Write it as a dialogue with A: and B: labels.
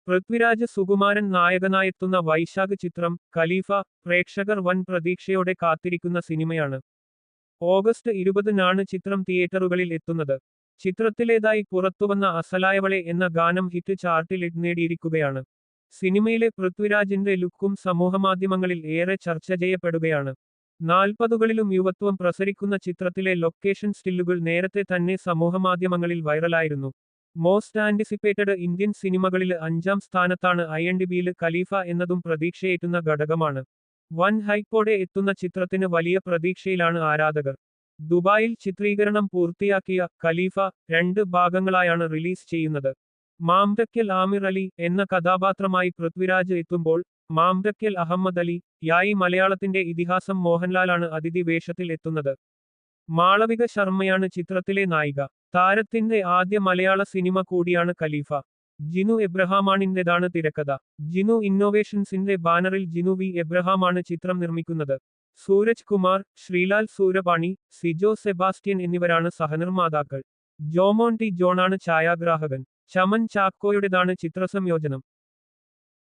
A: പൃഥ്വിരാജ് സുകുമാരൻ നായകനായെത്തുന്ന വൈശാഖ് ചിത്രം ഖലീഫ പ്രേക്ഷകർ വൻ പ്രതീക്ഷയോടെ കാത്തിരിക്കുന്ന സിനിമയാണ്. ഓഗസ്റ്റ് 20-നാണ് ചിത്രം തിയേറ്ററുകളിൽ എത്തുന്നത്. ചിത്രത്തിലേതായി പുറത്തുവന്ന അസലായവളെ എന്ന ഗാനം ഹിറ്റ് ചാർട്ടിൽ ഇടം നേടിയിരിക്കുകയാണ്. സിനിമയിലെ പൃഥ്വിരാജിന്റെ ലുക്കും സമൂഹമാധ്യമങ്ങളിൽ ഏറെ ചർച്ച ചെയ്യപ്പെടുകയാണ്. 40കളിലും യുവത്വം പ്രസരിക്കുന്ന ചിത്രത്തിലെ ലൊക്കേഷൻ സ്റ്റില്ലുകൾ നേരത്തെ തന്നെ സമൂഹമാധ്യമങ്ങളിൽ വൈറലായിരുന്നു. മോസ്റ്റ് ആന്റിസിപ്പേറ്റഡ് ഇന്ത്യൻ സിനിമകളിൽ 5-ാം സ്ഥാനത്താണ് IMDbയിൽ ഖലീഫ എന്നതും പ്രതീക്ഷയേറ്റുന്ന ഘടകമാണ്. വൻ ഹൈപ്പോടെ എത്തുന്ന ചിത്രത്തിന് വലിയ പ്രതീക്ഷയിലാണ് ആരാധകർ. ദുബായിൽ ചിത്രീകരണം പൂർത്തിയാക്കിയ ഖലീഫ 2 ഭാഗങ്ങളായാണ് റിലീസ് ചെയ്യുന്നത്. മാംഡക്കൽ ആമിർ അലി എന്ന കഥാപാത്രമായി പൃഥ്വിരാജ് എത്തുമ്പോൾ മാംഡക്കൽ അഹമ്മദ് അലി യായി മലയാളത്തിന്റെ ഇതിഹാസം മോഹൻലാലാണ് അതിഥി വേഷത്തിൽ എത്തുന്നത്. മാളവിക ശർമ്മയാണ് ചിത്രത്തിലെ നായിക. താരത്തിന്റെ ആദ്യ മലയാള സിനിമ കൂടിയാണ് ഖലീഫ. ജിനു എബ്രഹാമാണിന്റേതാണ് തിരക്കഥ. ജിനു ഇന്നോവേഷൻസിന്റെ ബാനറിൽ ജിനു വി എബ്രഹാമാണ് ചിത്രം നിർമ്മിക്കുന്നത്. സൂരജ് കുമാർ, ശ്രീലാൽ സൂരപാണി, സിജോ സെബാസ്റ്റ്യൻ എന്നിവരാണ് സഹനിർമ്മാതാക്കൾ. ജോമോൻ ടി ജോണാണ് ഛായാഗ്രാഹകൻ. ചമൻ ചാക്കോയുടേതാണ് ചിത്രസംയോജനം.